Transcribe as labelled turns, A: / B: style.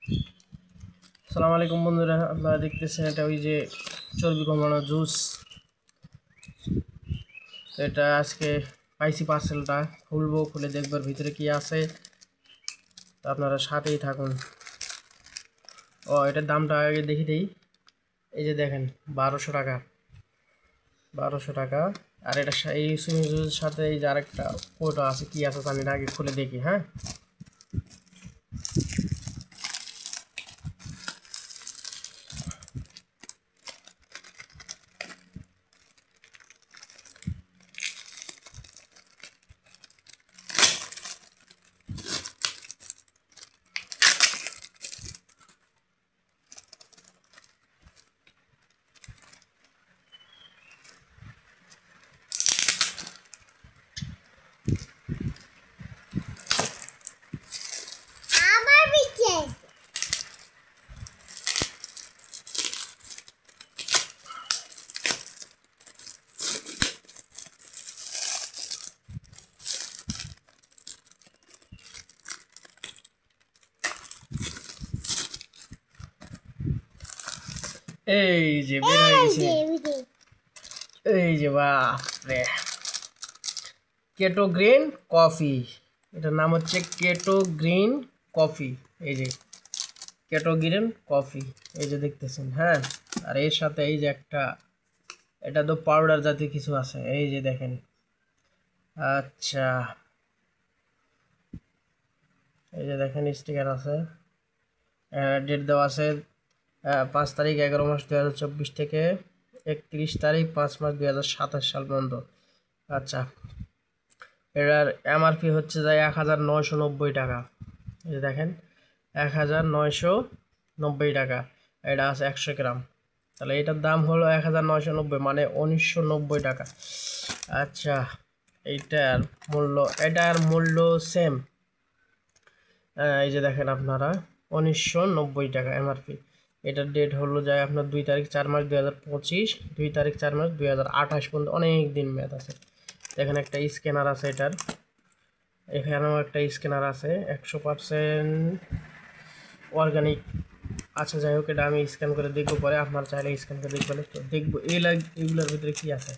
A: আসসালামু আলাইকুম বন্ধুরা, আপনারা দেখতেছেন এটা ওই যে চর্বি কমানো জুস। তো এটা আজকে পাইছি, পার্সেলটা খুলবো, খুলে দেখবার ভিতরে কি আছে। তো আপনারা সাথেই থাকুন। এটার দামটা আগে দেখি দিই। এই যে দেখেন 1200 টাকা, 1200 টাকা। আর এটা এই সুইমিং জুসের সাথে এই যে আরেকটা কোটা আছে, কি আছে আমি আগে খুলে দেখি। হ্যাঁ, এই যে বের হয়ে গেছে। এই যে বাপরে, কেটো গ্রিন কফি। এটার নাম হচ্ছে কেটো গ্রিন কফি। এই যে কেটো গ্রিন কফি, এই যে দেখতেছেন। হ্যাঁ, আর এর সাথে এই যে একটা, এটা তো পাউডার জাতীয় কিছু আছে, এই যে দেখেন। আচ্ছা, এই যে দেখেন স্টিকার আছে, ডেট দেওয়া আছে 5 তারিখ 11 মাস 2024 থেকে 31 তারিখ 5 মাস 2027 সাল পর্যন্ত। আচ্ছা, এটার এমআরপি হচ্ছে যায় 1990 টাকা। এই যে দেখেন 1990 টাকা। এটা আছে 100 গ্রাম, তাহলে এটার দাম হলো 1990, মানে 1990 টাকা। আচ্ছা, এটার মূল্য সেম। এই যে দেখেন আপনারা 1990 টাকা এমআরপি। এটার ডেট হলো যায় আপনার 2 তারিখ 4 মাস 2025, 2 তারিখ 4 মাস 2028 পর্যন্ত, অনেক দিন মেয়াদ আছে। এখানে একটা স্ক্যানার আছে এটার, এখানেও একটা স্ক্যানার আছে 100% অর্গানিক। আচ্ছা, যাই হোক, এটা আমি স্ক্যান করে দেখবো পরে, আপনার চাইলে স্ক্যান করে দেখবেন। তো দেখবো এগুলোর ভিতরে কি আছে।